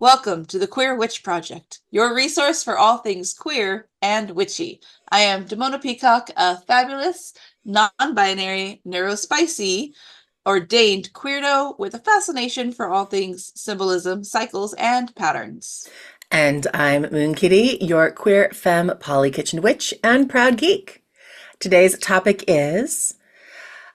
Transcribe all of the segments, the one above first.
Welcome to the Queer Witch Project, your resource for all things queer and witchy. I am Damona Peacock, a fabulous, non-binary, neurospicy, ordained queerdo with a fascination for all things symbolism, cycles, and patterns. And I'm Moonkittee, your queer femme poly kitchen witch and proud geek. Today's topic is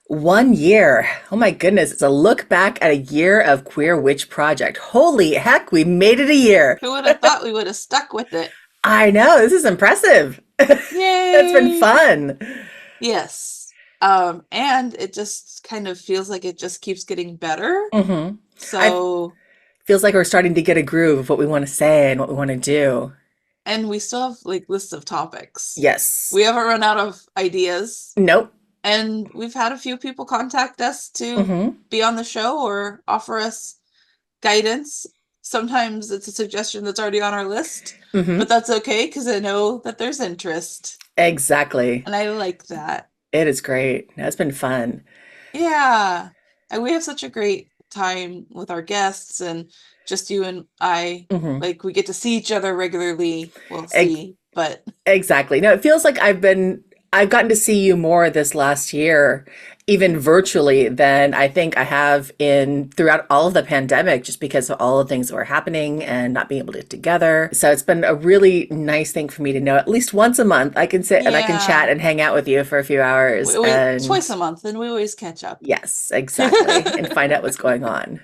1 year. Oh my goodness, it's a look back at a year of Queer Witch Project. Holy heck, we made it a year. Who would have thought we would have stuck with it? I know, this is impressive. It's been Yay! fun. Yes. And it just kind of feels like it just keeps getting better. hmm I So, feels like we're starting to get a groove of what we want to say and what we want to do. and we still have like lists of topics. Yes. We haven't run out of ideas. Nope. And we've had a few people contact us to hmm be on the show or offer us guidance. Sometimes it's a suggestion that's already on our list, hmm but that's okay because I know that there's interest. Exactly. And I like that. It is great. It's been fun. Yeah. And we have such a great time with our guests and just you and I. hmm Like we get to see each other regularly. We'll see, but Exactly. No, it feels like I've gotten to see you more this last year, even virtually, than I think I have in throughout all of the pandemic, just because of all the things that were happening and not being able to get together. So it's been a really nice thing for me to know at least once a month I can sit and I can yeah, chat and hang out with you for a few hours. we And twice a month and we always catch up. yes, exactly. And find out what's going on.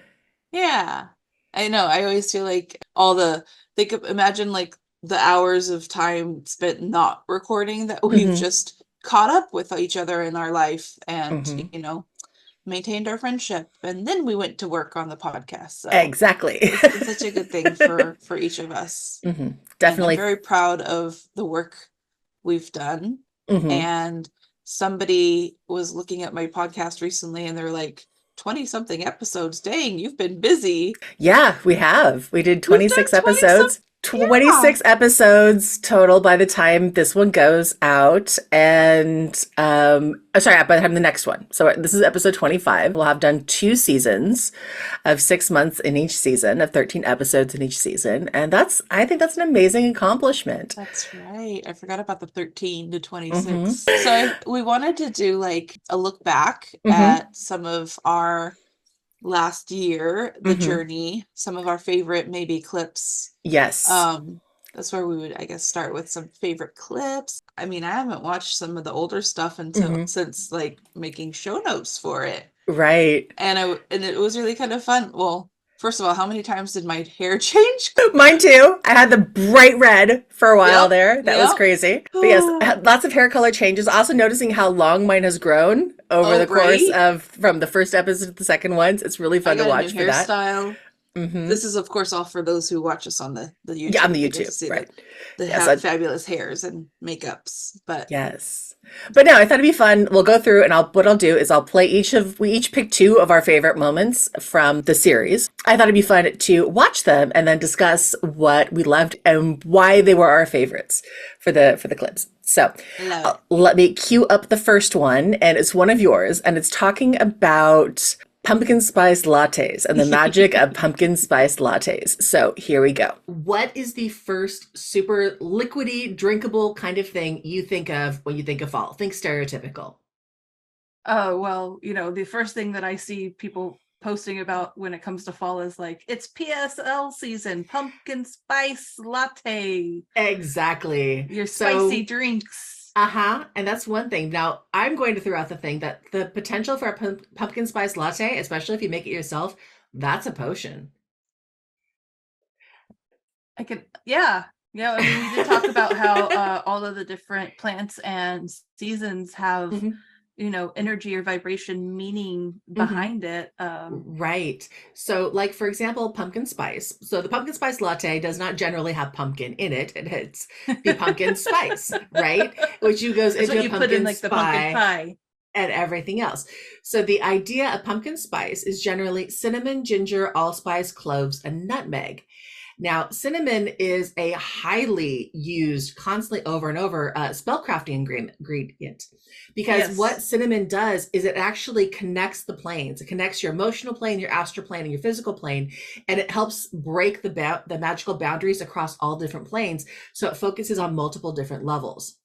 Yeah. I know. I always feel like imagine like the hours of time spent not recording that we've hmm just caught up with each other in our life and, hmm maintained our friendship. And then we went to work on the podcast. So Exactly. it's been such a good thing for each of us. hmm And I'm Definitely. very proud of the work we've done. hmm And somebody was looking at my podcast recently and they're like, 20 something episodes. Dang, you've been busy. Yeah, we have. We did We've done 26 20 some. episodes. Yeah. 26 episodes total by the time this one goes out. And sorry, by the time the next one. So this is episode 25. We'll have done 2 seasons of 6 months in each season, of 13 episodes in each season. And I think that's an amazing accomplishment. That's right. I forgot about the 13 to hmm 26. So we wanted to do like a look back hmm at some of our last year, the hmm journey, some of our favorite maybe clips. Yes. Um, that's where we would, I guess, start with some favorite clips. I mean, I haven't watched some of the older stuff until hmm since like making show notes for it. Right. And it was really kind of fun. Well, first of all, how many times did my hair change? Mine too. I had the bright red for a while Yep, there. That was yep. crazy. But yes, I had lots of hair color changes. Also noticing how long mine has grown over Oh, the course right. of from the first episode to the second ones. It's really I fun to got a new watch for that. hairstyle. hmm This is, of course, all for those who watch us on the Yeah, on YouTube. the They get to YouTube, see right? the Yes, I, fabulous hairs and makeups. But yes. But no, I thought it'd be fun. We'll go through and what I'll do is I'll play we each pick two of our favorite moments from the series. I thought it'd be fun to watch them and then discuss what we loved and why they were our favorites for the clips. So love it. let me cue up the first one, and it's one of yours, and it's talking about pumpkin spice lattes and the magic of pumpkin spice lattes. So here we go. What is the first super liquidy, drinkable kind of thing you think of when you think of fall? Think stereotypical. Oh, well, the first thing that I see people posting about when it comes to fall is like, it's PSL season, pumpkin spice latte, Exactly. your spicy So, drinks. uh-huh. And that's one thing. Now, I'm going to throw out the thing that the potential for a pumpkin spice latte, especially if you make it yourself, that's a potion. I could, yeah. Yeah, I mean, we did talk about how all of the different plants and seasons have, hmm energy or vibration meaning hmm behind it. Right. So, like, for example, pumpkin spice. So, the pumpkin spice latte does not generally have pumpkin in it. It's the pumpkin spice, right? Which you goes That's what into a you put in pumpkin like the pumpkin pie pie. and everything else. So, the idea of pumpkin spice is generally cinnamon, ginger, allspice, cloves, and nutmeg. Now, cinnamon is a highly used, constantly over and over spellcrafting ingredient because what Yes. cinnamon does is it actually connects the planes. It connects your emotional plane, your astral plane, and your physical plane, and it helps break the magical boundaries across all different planes. So it focuses on multiple different levels.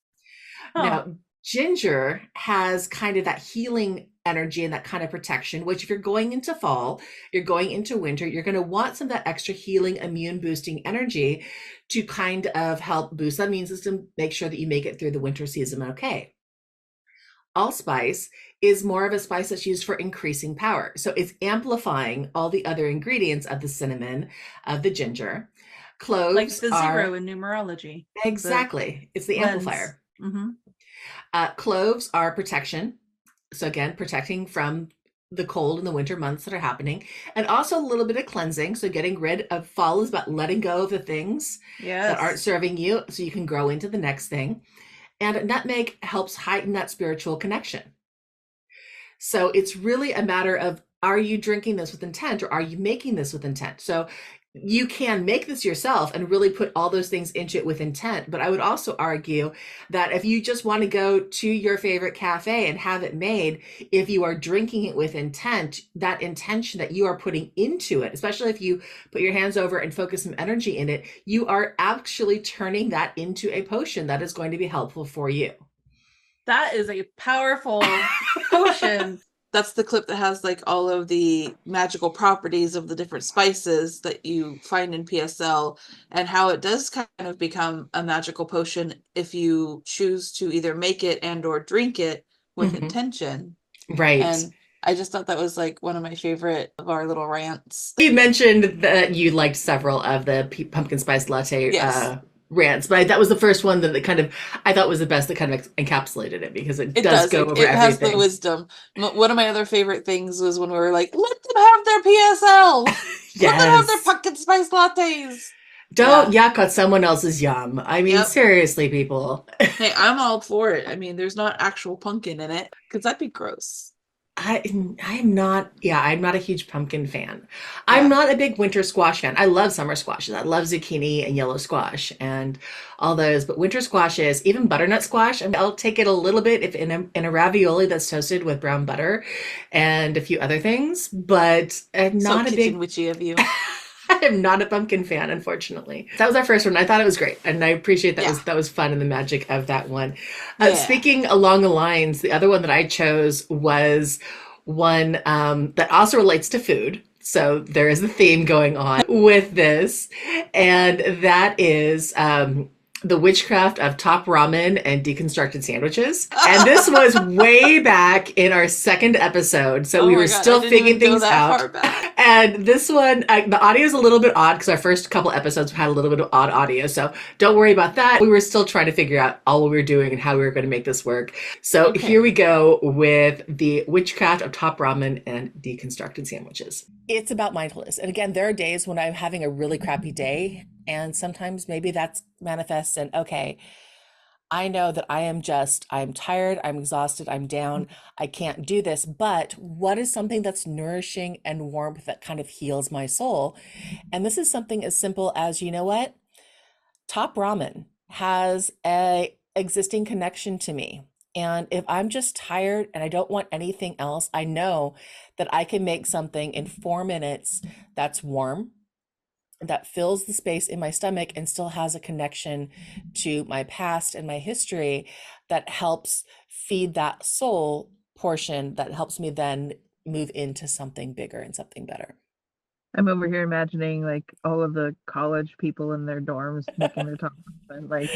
Huh. Now, ginger has kind of that healing energy and that kind of protection, which if you're going into fall, you're going into winter, you're going to want some of that extra healing, immune boosting energy to kind of help boost that immune system, make sure that you make it through the winter season okay. Allspice is more of a spice that's used for increasing power. So it's amplifying all the other ingredients of the cinnamon, of the ginger. Like Cloves the zero are in numerology, the exactly, it's the lens. amplifier. Mm-hmm. Cloves are protection. So again, protecting from the cold in the winter months that are happening, and also a little bit of cleansing. So getting rid of fall is about letting go of the things that aren't Yes. serving you so you can grow into the next thing. And nutmeg helps heighten that spiritual connection. So it's really a matter of, are you drinking this with intent or are you making this with intent? So you can make this yourself and really put all those things into it with intent. But I would also argue that if you just want to go to your favorite cafe and have it made, if you are drinking it with intent, that intention that you are putting into it, especially if you put your hands over and focus some energy in it, you are actually turning that into a potion that is going to be helpful for you. That is a powerful potion. That's the clip that has like all of the magical properties of the different spices that you find in PSL and how it does kind of become a magical potion if you choose to either make it and or drink it with Mhm. intention. Right. And I just thought that was like one of my favorite of our little rants. You mentioned that you liked several of the pumpkin spice latte Yes, rants, but that was the first one that kind of I thought was the best that kind of encapsulated it because it it does does. go over It has the everything. wisdom. One of my other favorite things was when we were like, let them have their PSL. Let them have their Yes. pumpkin spice lattes. Don't Yeah. yuck on someone else's yum. I mean, Yep. seriously, people. Hey, I'm all for it. I mean, there's not actual pumpkin in it because that'd be gross. I I'm not yeah, I'm not a huge pumpkin fan. I'm Yeah. not a big winter squash fan. I love summer squashes. I love zucchini and yellow squash and all those, but winter squashes, even butternut squash, I'll take it a little bit if in a ravioli that's toasted with brown butter and a few other things, but I'm So not a kitchen big witchy of you. I am not a pumpkin fan, unfortunately. That was our first one. I thought it was great, and I appreciate Yeah. that was fun and the magic of that one. Yeah. Speaking along the lines, the other one that I chose was one that also relates to food. So there is a theme going on with this, and that is the witchcraft of top ramen and deconstructed sandwiches. And this was way back in our second episode, so Oh we were my God, I still didn't figuring even go things that out. far back. And this one, the audio is a little bit odd because our first couple episodes had a little bit of odd audio. So don't worry about that. We were still trying to figure out all what we were doing and how we were going to make this work. So here Okay. we go with the witchcraft of top ramen and deconstructed sandwiches. It's about mindfulness. And again, there are days when I'm having a really crappy day. And sometimes maybe that's manifests in, okay, I know that I'm tired, I'm exhausted, I'm down, I can't do this. But what is something that's nourishing and warmth that kind of heals my soul? And this is something as simple as, you know what? Top Ramen has a existing connection to me. And if I'm just tired and I don't want anything else, I know that I can make something in 4 minutes that's warm, that fills the space in my stomach and still has a connection to my past and my history that helps feed that soul portion that helps me then move into something bigger and something better. I'm over here imagining like all of the college people in their dorms making their top ramen, like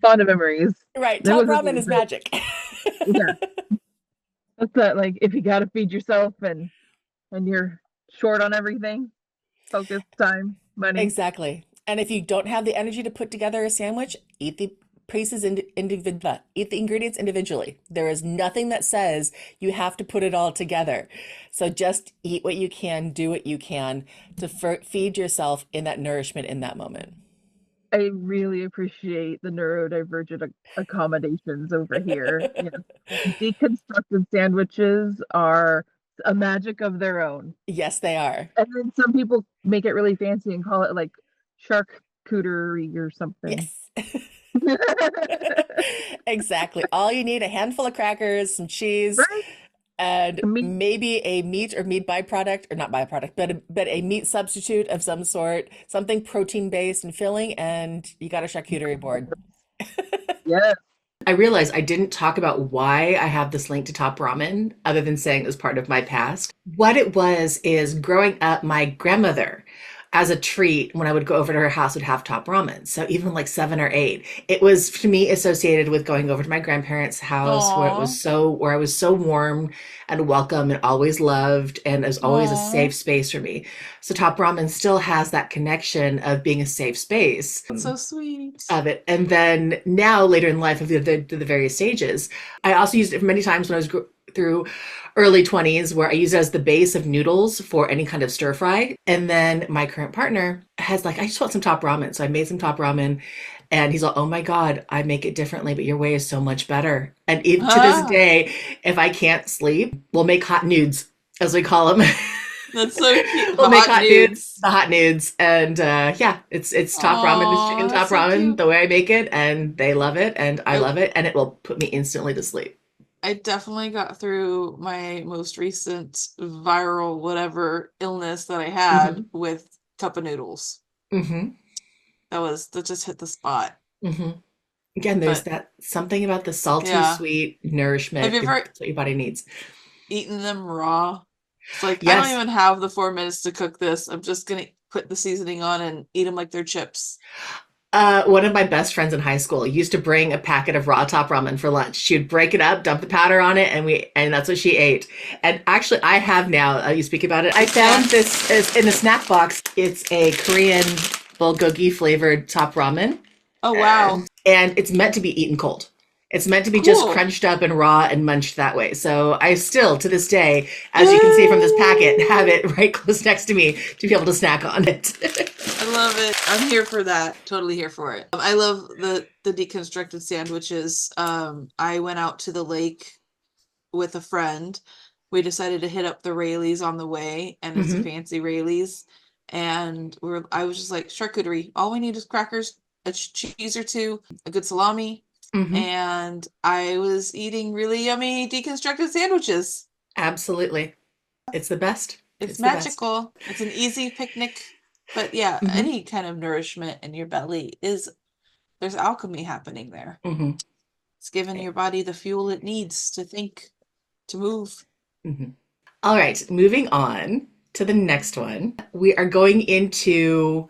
fond memories. Right, There top was this ramen like is magic. yeah, that's that like if you gotta feed yourself and you're short on everything, focus, time, money. Exactly. And if you don't have the energy to put together a sandwich, eat the eat the ingredients individually. There is nothing that says you have to put it all together. So just eat what you can, do what you can to feed yourself in that nourishment in that moment. I really appreciate the neurodivergent accommodations over here. Yes. Deconstructed sandwiches are a magic of their own. Yes, they are. And then some people make it really fancy and call it like charcuterie or something. Yes. Exactly. All you need, a handful of crackers, some cheese, Right? and To me, maybe a meat or meat byproduct, or not byproduct, but a meat substitute of some sort, something protein based and filling, and you got a charcuterie board. yes. I realized I didn't talk about why I have this link to Top Ramen, other than saying it was part of my past. What it was is growing up, my grandmother, as a treat, when I would go over to her house, would have Top Ramen. So even like 7 or 8, it was to me associated with going over to my grandparents' house, Aw. where I was so warm and welcome and always loved, and it was always a Aw. safe space for me. So Top Ramen still has that connection of being a safe space So sweet. of it. And then now, later in life, of the various stages, I also used it many times when I was through early 20s, where I use it as the base of noodles for any kind of stir fry. And then my current partner has like, I just want some top ramen. So I made some top ramen. And he's like, oh my God, I make it differently, but your way is so much better. And even to this Ah, day, if I can't sleep, we'll make hot nudes, as we call them. that's so cute. We'll make Hot hot nudes, nudes. the hot nudes, and yeah, it's top ramen, it's Oh, chicken that's top so ramen, cute. the way I make it, and they love it, and I I, love it, and it will put me instantly to sleep. I definitely got through my most recent viral whatever illness that I had Hmm. with cup of noodles. Hmm. That just hit the spot. Hmm. Again, there's But that something about the salty, yeah. sweet Have nourishment. you ever That's what your body needs. eaten them raw? It's like I don't Yes. even have the 4 minutes to cook this. I'm just gonna put the seasoning on and eat them like they're chips. One of my best friends in high school used to bring a packet of raw top ramen for lunch. She would break it up, dump the powder on it, and that's what she ate. And actually, I have now. You speak about it. I found Snacks. this is in the snack box. It's a Korean bulgogi flavored top ramen, Oh wow. and it's meant to be eaten cold. It's meant to be just Cool. crunched up and raw and munched that way. So I still, to this day, as you can see from this packet, have it right close next to me to be able to snack on it. I love it. I'm here for that. Totally here for it. I love the deconstructed sandwiches. I went out to the lake with a friend. We decided to hit up the Rayleigh's on the way, and it's a Hmm. fancy Rayleigh's. And I was just like, charcuterie. All we need is crackers, a cheese or two, a good salami, Hmm. and I was eating really yummy deconstructed sandwiches. Absolutely. It's the best. It's It's the best. magical. It's an easy picnic. But yeah, Hmm. any kind of nourishment in your belly is there's alchemy happening there. Hmm. It's giving your body the fuel it needs to think, to move. Hmm. All right, moving on to the next one. We are going into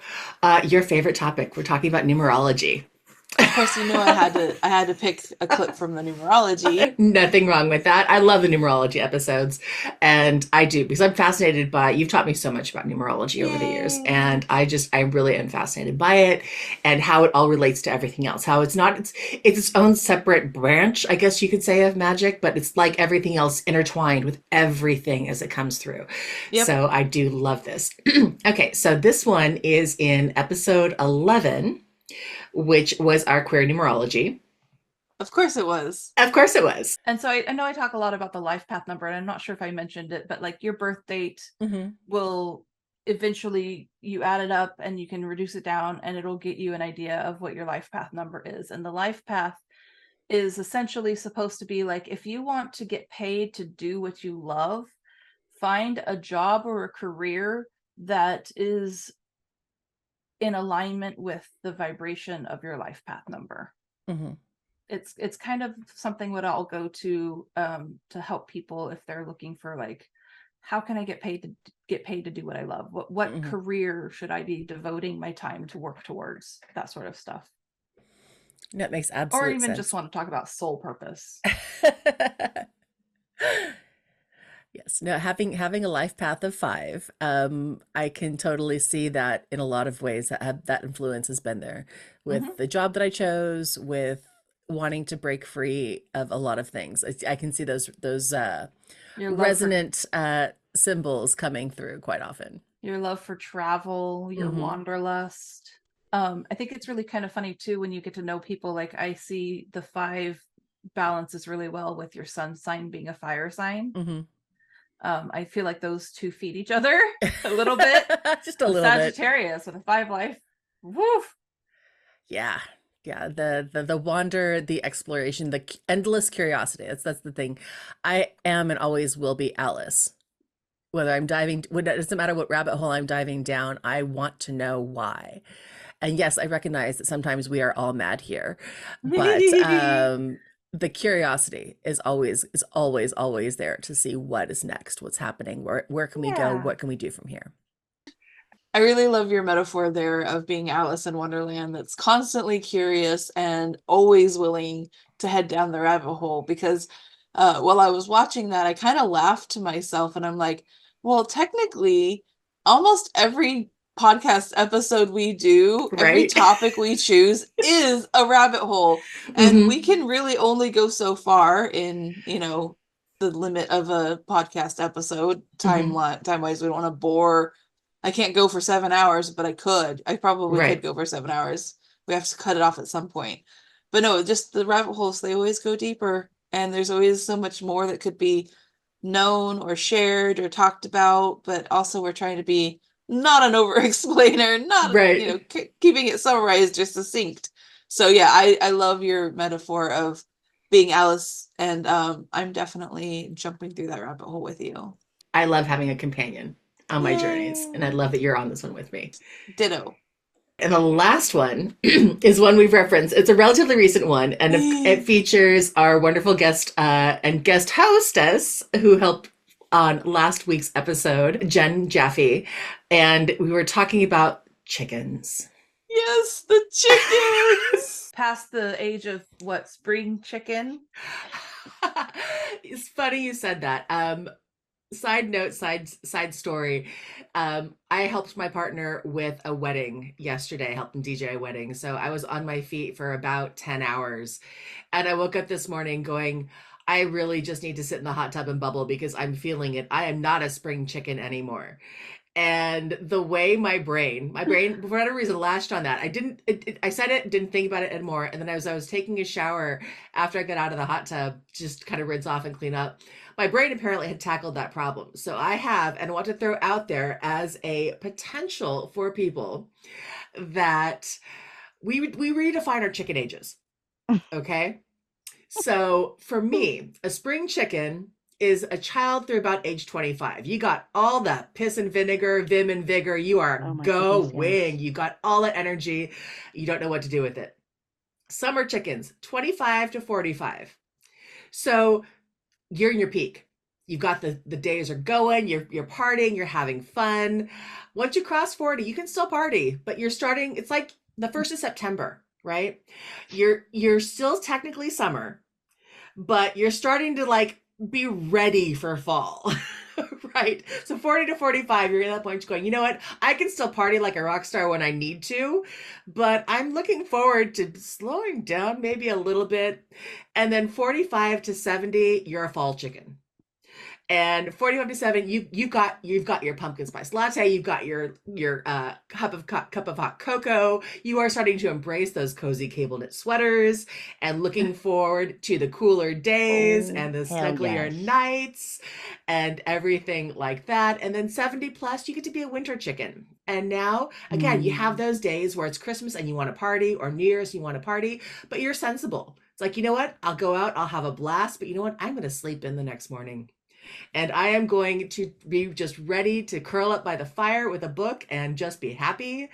your favorite topic. We're talking about numerology. Of course, I had to pick a clip from the numerology. Nothing wrong with that. I love the numerology episodes, and I do because I'm fascinated by. You've taught me so much about numerology over the years, Yay. and I really am fascinated by it and how it all relates to everything else. How it's its own separate branch, I guess you could say, of magic, but it's like everything else intertwined with everything as it comes through. Yep, So I do love this. Okay, so this one is in episode 11, which was our queer numerology. of course it was. Of course it was. And so I know I talk a lot about the life path number, and I'm not sure if I mentioned it, but like your birth date Hmm. will eventually you add it up and you can reduce it down and it'll get you an idea of what your life path number is. And the life path is essentially supposed to be like if you want to get paid to do what you love, find a job or a career that is in alignment with the vibration of your life path number. Hmm. It's kind of something what I'll go to help people if they're looking for like how can I get paid to do what I love? What Hmm. career should I be devoting my time to work towards? That sort of stuff. That makes Or absolute even just sense. want to talk about soul purpose. Yes. No, having a life path of 5, I can totally see that in a lot of ways that influence has been there with Hmm. the job that I chose, with wanting to break free of a lot of things. I can see those Your love for resonant symbols coming through quite often. your love for travel, your Hmm. wanderlust. I think it's really kind of funny too when you get to know people. Like I see the 5 balances really well with your sun sign being a fire sign. Hmm. I feel like those two feed each other a little bit. Just a little bit. Sagittarius with a 5 life. Woof. Yeah. Yeah, the wonder, the exploration, the endless curiosity. That's the thing. I am and always will be Alice. Whether I'm diving, it doesn't matter what rabbit hole I'm diving down, I want to know why. And yes, I recognize that sometimes we are all mad here, but the curiosity is always there to see what is next, what's happening, where can we go, Yeah. what can we do from here? I really love your metaphor there of being Alice in Wonderland that's constantly curious and always willing to head down the rabbit hole. Because while I was watching that, I kind of laughed to myself and I'm like, well, technically, almost every podcast episode we do, every Right? topic we choose is a rabbit hole. And Mhm. we can really only go so far in, the limit of a podcast episode time-wise. We don't want to bore. I can't go for 7 hours, but I could. I probably Right. could go for 7 hours. We have to cut it off at some point. But no, just the rabbit holes, they always go deeper. And there's always so much more that could be known or shared or talked about. But also, we're trying to be not an over explainer, not, Right. keeping it summarized or succinct. So, yeah, I love your metaphor of being Alice. And I'm definitely jumping through that rabbit hole with you. I love having a companion on my journeys, and I Yay. love that you're on this one with me. Ditto. And the last one is one we've referenced. It's a relatively recent one, and it features our wonderful guest and guest hostess who helped on last week's episode, Jen Jaffe, and we were talking about chickens. Yes, the chickens. Past the age of what, spring chicken? It's funny you said that. Side note, side story. I helped my partner with a wedding yesterday, helped him DJ a wedding. So I was on my feet for about 10 hours. And I woke up this morning going, I really just need to sit in the hot tub and bubble because I'm feeling it. I am not a spring chicken anymore. And the way my brain, for whatever reason, latched on that. I said it, didn't think about it anymore. And then as I was taking a shower after I got out of the hot tub, just kind of rinse off and clean up, my brain apparently had tackled that problem. So I have, and want to throw out there as a potential for people that we redefine our chicken ages. Okay. So for me, a spring chicken is a child through about age 25. You got all that piss and vinegar, vim and vigor. You are Oh my goodness, going. yes. You got all that energy. You don't know what to do with it. Summer chickens, 25 to 45. So you're in your peak. You've got the days are going, you're partying, you're having fun. Once you cross 40, you can still party, but you're starting, it's like the 1st of September, right? You're still technically summer, but you're starting to like be ready for fall. Right? So 40 to 45, you're at that point going, you know what? I can still party like a rock star when I need to, but I'm looking forward to slowing down maybe a little bit. And then 45 to 70, you're a fall chicken. And 45 to 7, you've got your pumpkin spice latte, you've got your cup of hot cocoa. You are starting to embrace those cozy cable knit sweaters and looking forward to the cooler days and the hell snugglier yes. nights and everything like that. And then 70 plus, you get to be a winter chicken. And now, again, you have those days where it's Christmas and you want to party, or New Year's, you want to party, but you're sensible. It's like, you know what? I'll go out, I'll have a blast, but you know what? I'm going to sleep in the next morning. And I am going to be just ready to curl up by the fire with a book and just be happy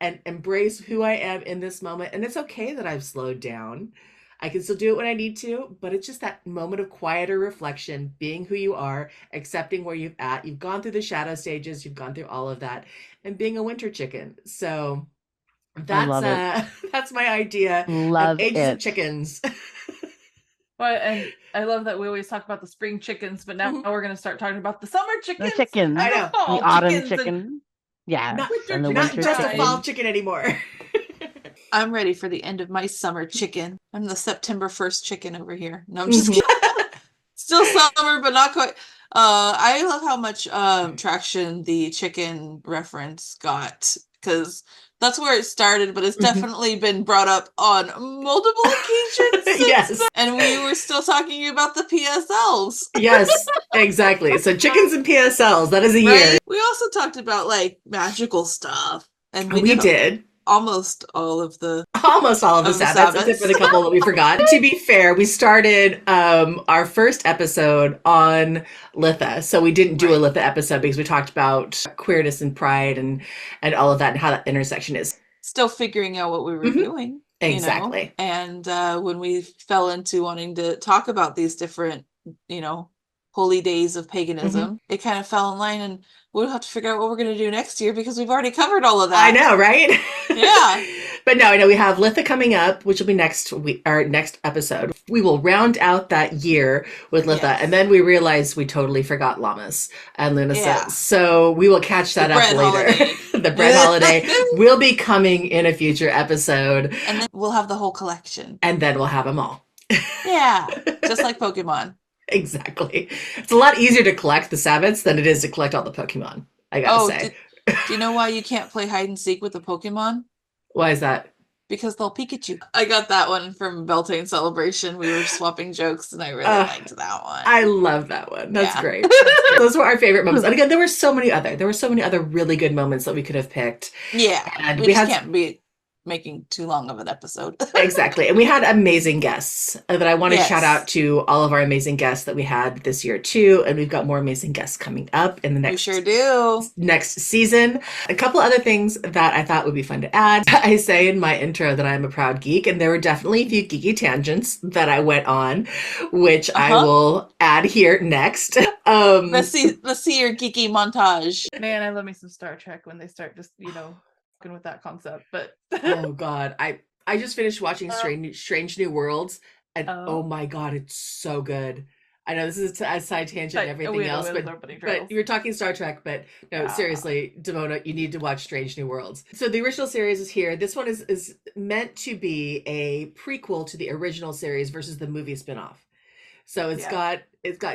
and embrace who I am in this moment. And it's okay that I've slowed down. I can still do it when I need to, but it's just that moment of quieter reflection, being who you are, accepting where you've at. You've gone through the shadow stages, you've gone through all of that, and being a winter chicken. So I love that's my idea Love of ages it. of chickens. Well, and I love that we always talk about the spring chickens, but now we're going to start talking about the summer chickens. The chickens. I and know. the fall The autumn chickens and chicken. Yeah. Not- And the Not winter just a chicken. fall chicken anymore. I'm ready for the end of my summer chicken. I'm the September 1st chicken over here. No, I'm just kidding. Still summer, but not quite. I love how much traction the chicken reference got, because That's where it started, but it's Mhm. definitely been brought up on multiple occasions since Yes. then, and we were still talking about the PSLs. Yes, exactly. So chickens and PSLs, that is a year. Right? We also talked about like magical stuff, and We did. almost all of the Almost all of the Of the Sabbaths, except for the couple that we forgot. To be fair, we started our first episode on Litha. So we didn't do a Right. Litha episode because we talked about queerness and pride and all of that and how that intersection is. still figuring out what we were Mhm. doing. Exactly. And when we fell into wanting to talk about these different, holy days of paganism, it kind of fell in line, and we'll have to figure out what we're going to do next year because we've already covered all of that. I know, right? Yeah. But no, I know we have Litha coming up, which will be next week, our next episode. We will round out that year with Litha, Yes. and then we realized we totally forgot Lammas and Lunasis. Yeah. So we will catch that The up bread later. holiday. The bread holiday will be coming in a future episode, And then we'll have the whole collection. and then we'll have them all. Yeah. Just like Pokemon. Exactly. It's a lot easier to collect the Sabbats than it is to collect all the Pokemon, I gotta say. Do you know why you can't play hide and seek with the Pokemon? Why is that? Because they'll Pikachu. I got that one from Beltane Celebration. We were swapping jokes, and I really liked that one. I love that one. That's Yeah. great. Those were our favorite moments. And again, there were so many other really good moments that we could have picked. Yeah, And we we just had can't be making too long of an episode. exactly. And we had amazing guests that I want to Yes. shout out to all of our amazing guests that we had this year too. And we've got more amazing guests coming up in the We next sure do. next season. A couple other things that I thought would be fun to add. I say in my intro that I'm a proud geek, and there were definitely a few geeky tangents that I went on, which I will add here next. Let's see your geeky montage. Man, I love me some Star Trek when they start just, fucking with that concept. But Oh God, I just finished watching Strange New Worlds, and oh my God, it's so good. I know this is a side tangent and everything else, but you were talking Star Trek, but no, seriously, Damona, you need to watch Strange New Worlds. So the original series is here. This one is meant to be a prequel to the original series versus the movie spinoff. So it's got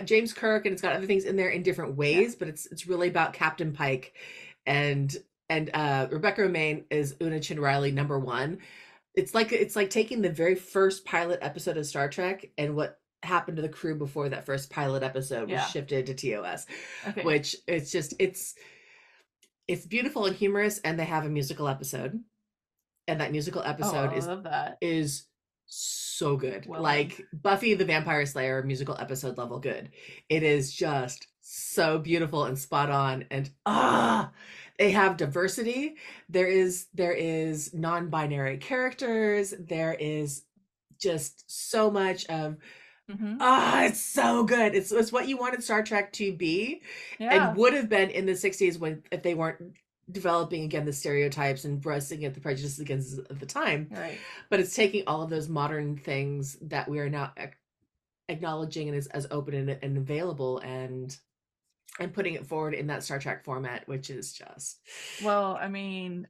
James Kirk, and it's got other things in there in different ways, but it's really about Captain Pike and Rebecca Romaine is Una Chin Riley #1. It's like taking the very first pilot episode of Star Trek and what happened to the crew before that first pilot episode was shifted to TOS. Okay. Which it's beautiful and humorous, and they have a musical episode. And that musical episode I love that. is so good. Well like Buffy the Vampire Slayer musical episode level good. It is just so beautiful and spot on, and they have diversity. There is non-binary characters. There is just so much of it's so good. It's what you wanted Star Trek to be, and would have been in the 60s if they weren't developing again the stereotypes and brushing at the prejudices against at the time. Right. But it's taking all of those modern things that we are now acknowledging and as open and available, and putting it forward in that Star Trek format, which is just... Well, I mean,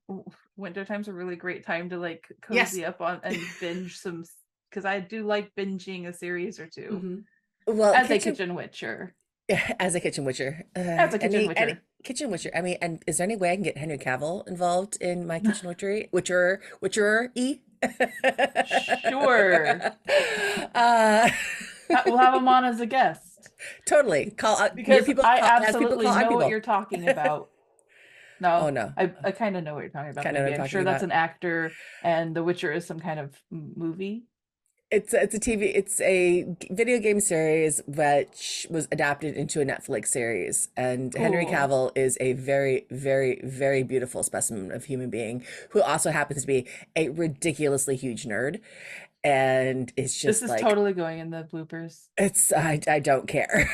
winter time's a really great time to like cozy up on and binge some, because I do like binging a series or two. Well, as a kitchen witcher. As a kitchen witcher. Kitchen witcher. I mean, and is there any way I can get Henry Cavill involved in my kitchen witcher-y? Sure. We'll have him on as a guest. Totally. Because I absolutely know what you're talking about. No. Oh no. I kind of know what you're talking about. I'm sure that's an actor, and The Witcher is some kind of movie. It's a video game series which was adapted into a Netflix series, and cool. Henry Cavill is a very, very, very beautiful specimen of human being who also happens to be a ridiculously huge nerd. And it's just this is totally going in the bloopers. I don't care.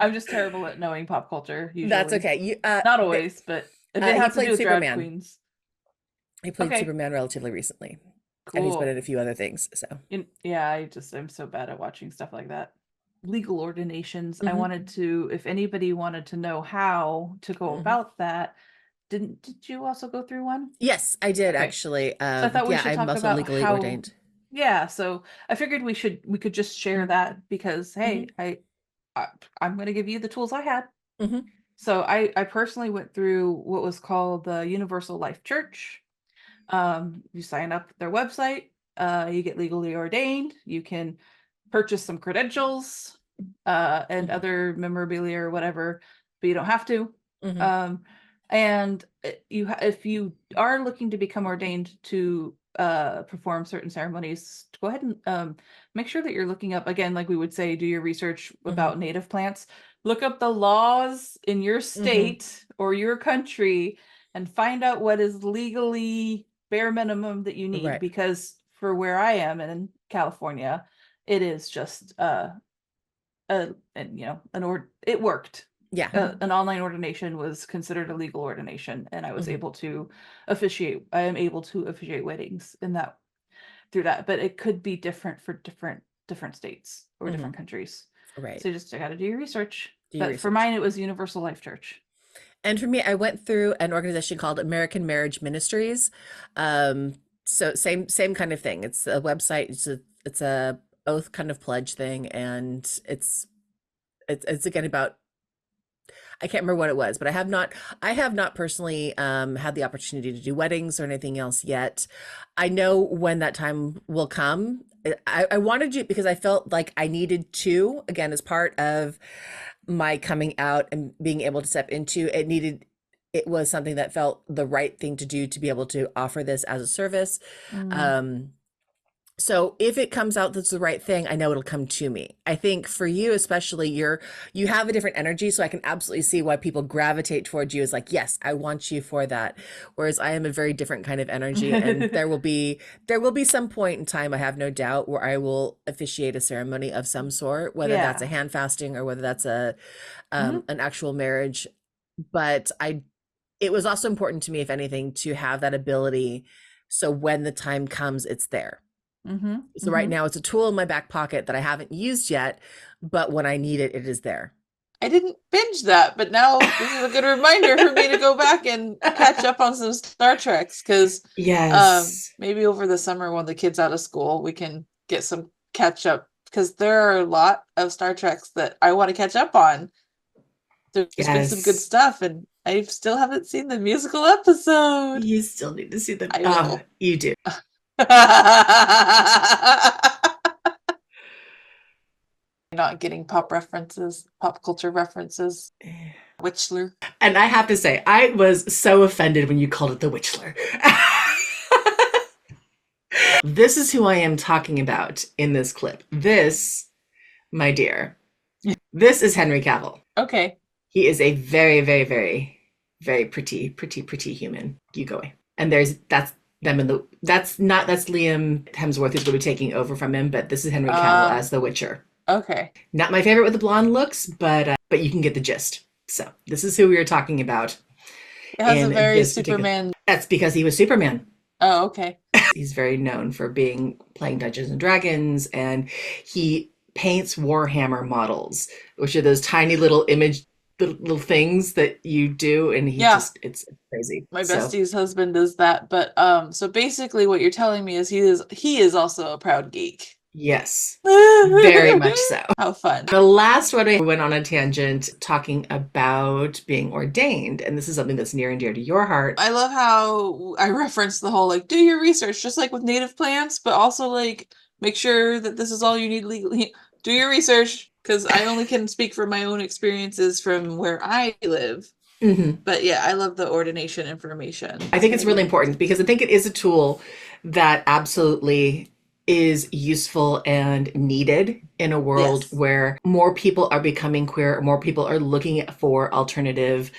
I'm just terrible at knowing pop culture. Usually. That's okay. Not always, but if it has to do with Superman. drag queens. He played Superman relatively recently. Cool. And he's been in a few other things. So I'm so bad at watching stuff like that. Legal ordinations. I wanted to, if anybody wanted to know how to go about that. Did you also go through one? Yes, I did actually. So I thought we should talk I'm also about legally ordained. Yeah, so I figured we could just share that because hey, I'm going to give you the tools I had. So I personally went through what was called the Universal Life Church. You sign up at their website, you get legally ordained, you can purchase some credentials and other memorabilia or whatever, but you don't have to. Mhm. And if you are looking to become ordained to perform certain ceremonies, go ahead and make sure that you're looking up, again, like we would say, do your research about native plants. Look up the laws in your state or your country and find out what is legally bare minimum that you need. Right. Because for where I am in California, it is just and it worked. Yeah. An online ordination was considered a legal ordination, and I was Mhm. able to officiate. I am able to officiate weddings in that through that, but it could be different for different states or different countries. Right. So you just got to do your research. Do your But for research. mine, it was Universal Life Church. And for me, I went through an organization called American Marriage Ministries. So same kind of thing. It's a website. It's a oath kind of pledge thing, and it's again about, I can't remember what it was, but I have not personally had the opportunity to do weddings or anything else yet. I know when that time will come. I wanted to because I felt like I needed to, again, as part of my coming out and being able to step into it was something that felt the right thing to do to be able to offer this as a service. Um, so if it comes out that's the right thing, I know it'll come to me. I think for you especially, you have a different energy, so I can absolutely see why people gravitate towards you as like, yes, I want you for that. Whereas I am a very different kind of energy, and there will be some point in time, I have no doubt, where I will officiate a ceremony of some sort, whether that's a Yeah. hand fasting or whether that's an actual marriage. But it was also important to me, if anything, to have that ability, so when the time comes, it's there. So right now it's a tool in my back pocket that I haven't used yet, but when I need it, it is there. I didn't binge that, but now this is a good reminder for me to go back and catch up on some Star Treks, because Yes. maybe over the summer when the kids out of school, we can get some catch up, because there are a lot of Star Treks that I want to catch up on. There's been some good Yes. stuff, and I still haven't seen the musical episode. You still need to see them. I will. You do. Not getting pop culture references. Witchler. And I have to say, I was so offended when you called it the Witchler. This is who I am talking about in this clip. This, my dear, this is Henry Cavill. Okay. He is a very, very, very, very pretty human. You go away. And that's them that's Liam Hemsworth who's going to be taking over from him, but this is Henry Cavill as the Witcher. Okay. Not my favorite with the blonde looks, but you can get the gist. So this is who we are talking about. It has a very Superman. That's because he was Superman. Oh, okay. He's very known for playing Dungeons and Dragons, and he paints Warhammer models, which are those tiny little little things that you do, and it's crazy. My bestie's husband does that, but so basically what you're telling me is he is also a proud geek. Yes, very much so. How fun. The last one, I went on a tangent talking about being ordained, and this is something that's near and dear to your heart. I love how I referenced the whole, like, do your research, just like with native plants, but also, like, make sure that this is all you need legally. Do your research, because I only can speak from my own experiences from where I live. But yeah, I love the ordination information. I think it's really important, because I think it is a tool that absolutely is useful and needed in a world where more people are becoming queer, more people are looking for alternative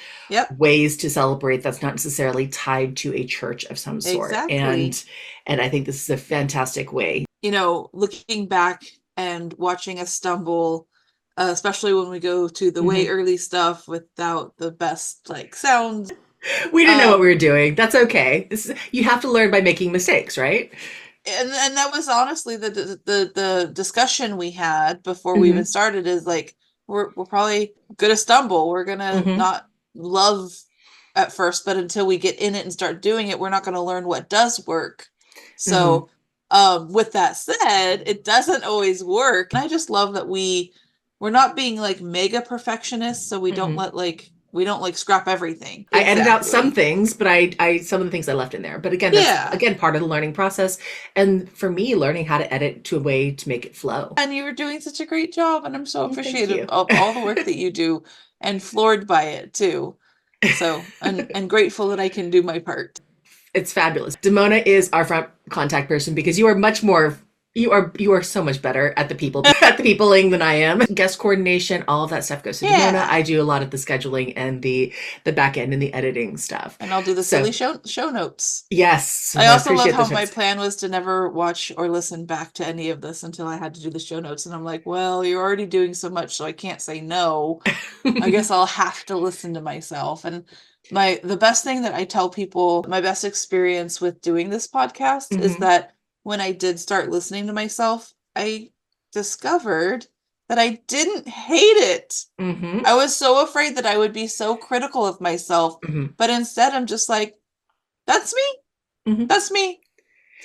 ways to celebrate that's not necessarily tied to a church of some sort. And I think this is a fantastic way. You know, looking back and watching us stumble, especially when we go to the way early stuff without the best like sounds. We didn't know what we were doing. That's okay. You have to learn by making mistakes, right? And that was honestly the discussion we had before we even started, is like, we're probably gonna stumble. We're gonna not love at first, but until we get in it and start doing it, we're not gonna learn what does work. So with that said, it doesn't always work. And I just love that we're not being like mega perfectionists, so we don't let like we don't like scrap everything. I edited out some Exactly. things, but I some of the things I left in there. But again, Yeah. that's again part of the learning process. And for me, learning how to edit to a way to make it flow. And you were doing such a great job, and I'm so Thank appreciative you. of all the work that you do, and floored by it too. So, and grateful that I can do my part. It's fabulous. Damona is our front contact person because you are much more you are so much better at the peopling than I am. Guest coordination, all of that stuff goes to Damona. Yeah. I do a lot of the scheduling and the back end and the editing stuff. And I'll do the silly show notes. Yes. I also love appreciate how those my notes. plan was to never watch or listen back to any of this until I had to do the show notes. And I'm like, well, you're already doing so much, so I can't say no. I guess I'll have to listen to myself. And the best thing that I tell people, my best experience with doing this podcast is Mhm. that when I did start listening to myself, I discovered that I didn't hate it. Mhm. I was so afraid that I would be so critical of myself, Mhm. but instead I'm just like, that's me. Mhm. That's me.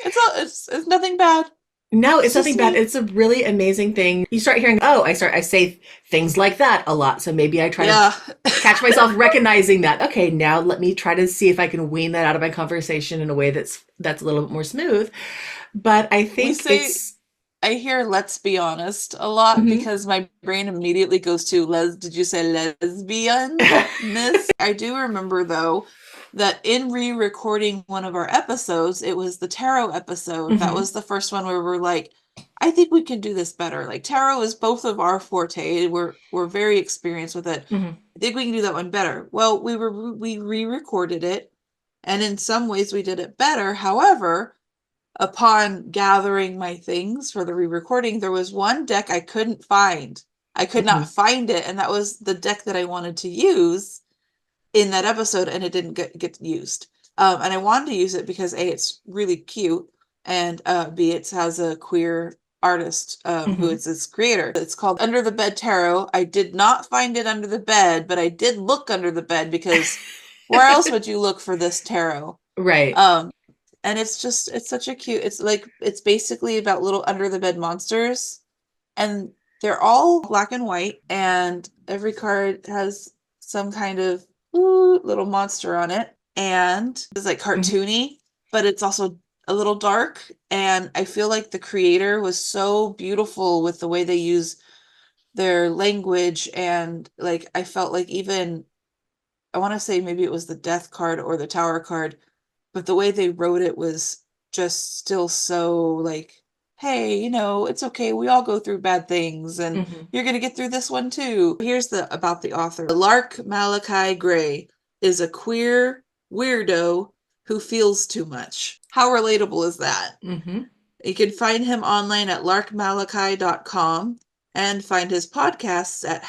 It's nothing bad. No, it's It's just nothing bad. me. It's a really amazing thing. You start hearing, I say things like that a lot. So maybe I try Yeah. to catch myself recognizing that. Okay, now let me try to see if I can wean that out of my conversation in a way that's a little bit more smooth. But I We think say, it's I hear let's be honest a lot Mhm. because my brain immediately goes to did you say lesbianness? I do remember though that in re-recording one of our episodes, it was the tarot episode. That Mhm. was the first one where we're like, I think we can do this better. Like tarot is both of our forte. We're very experienced with it. Mhm. I think we can do that one better. Well, we re-recorded it, and in some ways we did it better. However, upon gathering my things for the re-recording, there was one deck I couldn't find. I could not find it, and that was the deck that I wanted to use in that episode, and it didn't get used. And I wanted to use it because A, it's really cute, and B, it has a queer artist who is its creator. It's called Under the Bed Tarot. I did not find it under the bed, but I did look under the bed because where else would you look for this tarot? Right. And it's such a cute, it's basically about little under the bed monsters, and they're all black and white, and every card has some kind of little monster on it, and it's like cartoony, but it's also a little dark. And I feel like the creator was so beautiful with the way they use their language, and like I felt like even I want to say maybe it was the death card or the tower card, but the way they wrote it was just still so like, hey, it's okay. We all go through bad things, and you're going to get through this one too. Here's about the author. Lark Malachi Gray is a queer weirdo who feels too much. How relatable is that? You can find him online at larkmalachi.com and find his podcasts at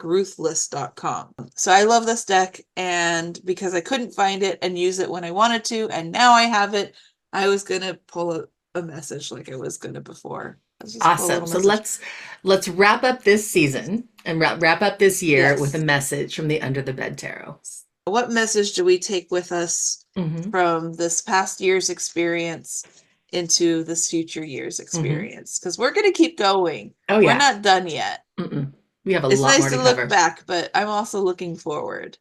#ruthless.com. So I love this deck, and because I couldn't find it and use it when I wanted to, and now I have it, I was going to pull a message like I was going to before. Awesome. So let's wrap up this season and wrap up this year with a Yes. message from the Under the Bed Tarot. What message do we take with us from this past year's experience into this future year's experience? Because we're going to keep going. Oh, We're yeah. not done yet. We have a It's lot nice more to to look cover. back, but I'm also looking forward.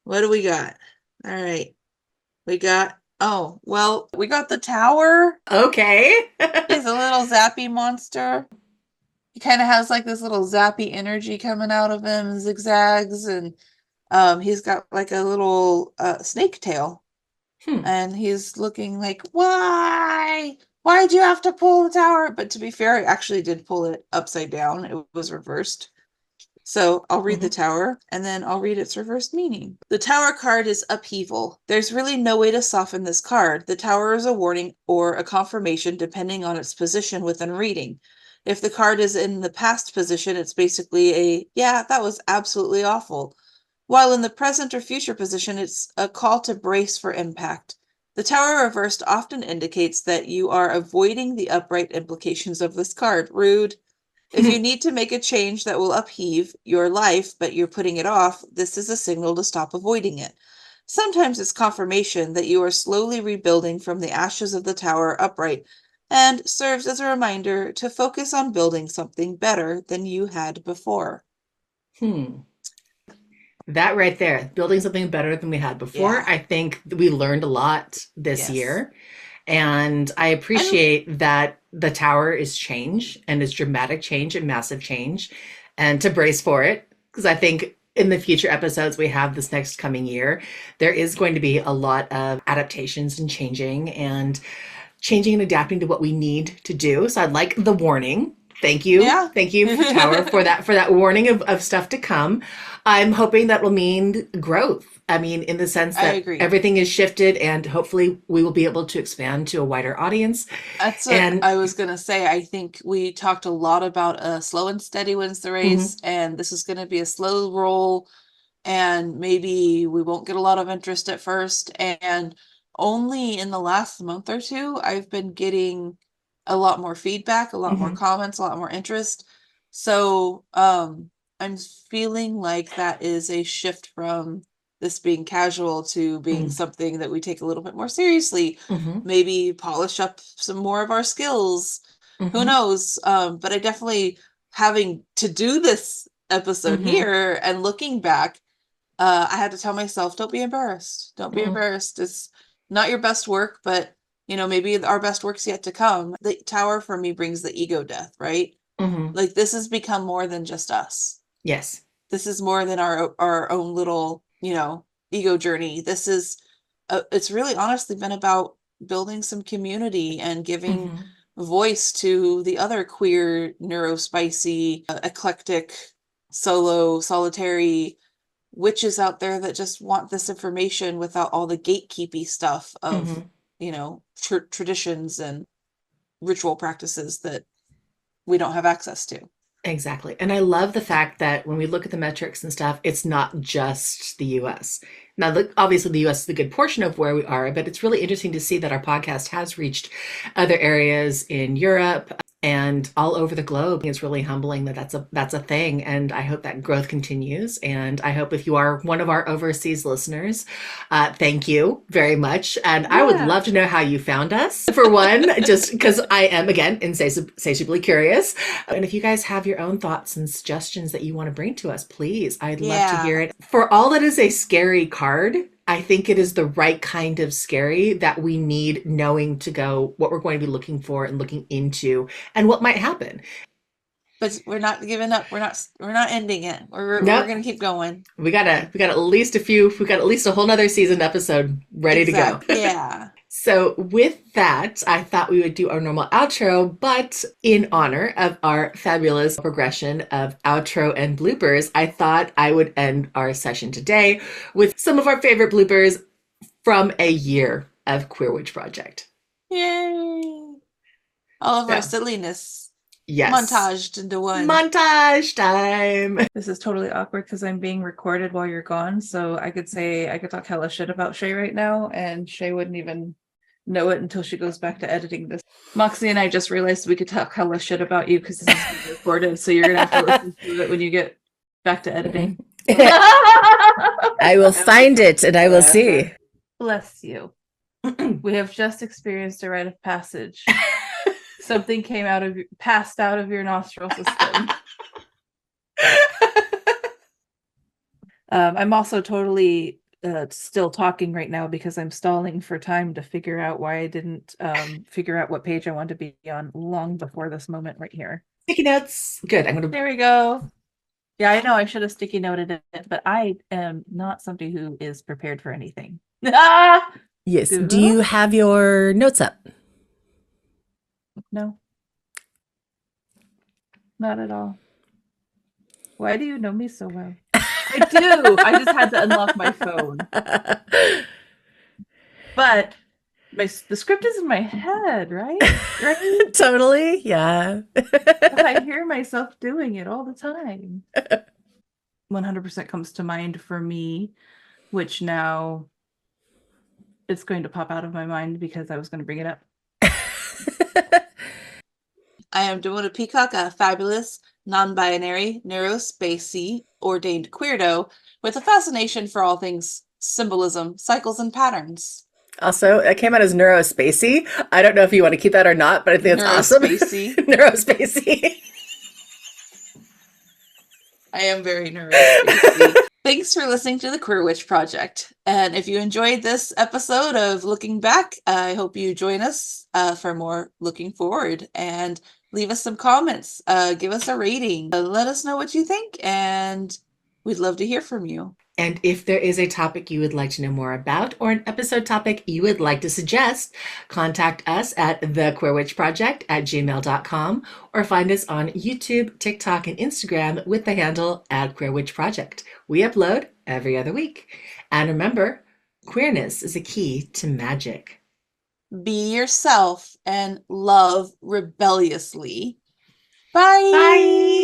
What do we got? All right. We got the tower. Okay. He's a little zappy monster. He kind of has like this little zappy energy coming out of him, zigzags, and he's got like a little snake tail. And he's looking like, why? Why'd you have to pull the tower? But to be fair, I actually did pull it upside down. It was reversed. So I'll read the tower, and then I'll read its reverse meaning. The tower card is upheaval. There's really no way to soften this card. The tower is a warning or a confirmation depending on its position within reading. If the card is in the past position, it's basically that was absolutely awful. While in the present or future position, it's a call to brace for impact. The tower reversed often indicates that you are avoiding the upright implications of this card. Rude. If you need to make a change that will upheave your life, but you're putting it off, this is a signal to stop avoiding it. Sometimes it's confirmation that you are slowly rebuilding from the ashes of the tower upright, and serves as a reminder to focus on building something better than you had before. That right there, building something better than we had before. Yeah. I think we learned a lot this Yes. year. And I appreciate that the tower is change and is dramatic change and massive change, and to brace for it. Because I think in the future episodes we have this next coming year, there is going to be a lot of adaptations and changing and adapting to what we need to do. So I'd like the warning. Thank you. Yeah. Thank you, Tower, for that warning of stuff to come. I'm hoping that will mean growth. I mean, in the sense I that agree. everything is shifted and hopefully we will be able to expand to a wider audience. That's what And- I was gonna say. I think we talked a lot about slow and steady wins the race, and this is gonna be a slow roll, and maybe we won't get a lot of interest at first. And only in the last month or two, I've been getting a lot more feedback, a lot more comments, a lot more interest. So I'm feeling like that is a shift from this being casual to being something that we take a little bit more seriously. Maybe polish up some more of our skills. Who knows? But I definitely, having to do this episode here and looking back, I had to tell myself, don't be embarrassed. Don't be embarrassed. It's not your best work, but maybe our best work's yet to come. The tower for me brings the ego death, right? Like, this has become more than just us. Yes. This is more than our own little, ego journey. This is, it's really honestly been about building some community and giving voice to the other queer, neurospicy, eclectic, solitary witches out there that just want this information without all the gatekeepy stuff of, traditions and ritual practices that we don't have access to. Exactly. And I love the fact that when we look at the metrics and stuff, it's not just the US. Now, look, obviously the US is a good portion of where we are, but it's really interesting to see that our podcast has reached other areas in Europe and all over the globe. It's really humbling that that's a thing. And I hope that growth continues. And I hope if you are one of our overseas listeners, thank you very much. And I would love to know how you found us, for one, just because I am, again, insatiably curious. And if you guys have your own thoughts and suggestions that you want to bring to us, please, I'd love to hear it. For all that is a scary card, I think it is the right kind of scary that we need, knowing to go what we're going to be looking for and looking into and what might happen. But we're not giving up. We're not ending it. We're gonna keep going. We got at least a whole nother season episode ready to go. Yeah. So with that, I thought we would do our normal outro, but in honor of our fabulous progression of outro and bloopers, I thought I would end our session today with some of our favorite bloopers from a year of Queer Witch Project. Yay! All of our silliness. Yes. Montaged into one. Montage time. This is totally awkward because I'm being recorded while you're gone. So I could talk hella shit about Shay right now, and Shay wouldn't even know it until she goes back to editing this. Moxie and I just realized we could talk hella shit about you because this is being recorded. So you're going to have to listen to it when you get back to editing. I will find it and I will see. Bless you. We have just experienced a rite of passage. Something passed out of your nostril system. I'm also totally still talking right now because I'm stalling for time to figure out why I didn't figure out what page I want to be on long before this moment right here. Sticky notes. Good. There we go. Yeah, I know I should have sticky noted it, but I am not somebody who is prepared for anything. Yes. Do you have your notes up? No. Not at all. Why do you know me so well? I do. I just had to unlock my phone. But the script is in my head, right? Right? Totally. Yeah. I hear myself doing it all the time. 100% comes to mind for me, which now it's going to pop out of my mind because I was going to bring it up. I am Damona Peacock, a fabulous, non-binary, neurospacey, ordained queerdo with a fascination for all things symbolism, cycles, and patterns. Also, it came out as neurospacey. I don't know if you want to keep that or not, but I think it's awesome. Neurospacey. I am very neurospacey. Thank thanks for listening to the Queer Witch Project. And if you enjoyed this episode of Looking Back, I hope you join us for more Looking Forward. And leave us some comments. Give us a rating. Let us know what you think. And we'd love to hear from you. And if there is a topic you would like to know more about or an episode topic you would like to suggest, contact us at thequeerwitchproject@gmail.com or find us on YouTube, TikTok, and Instagram with the handle @queerwitchproject. We upload every other week. And remember, queerness is a key to magic. Be yourself and love rebelliously. Bye. Bye!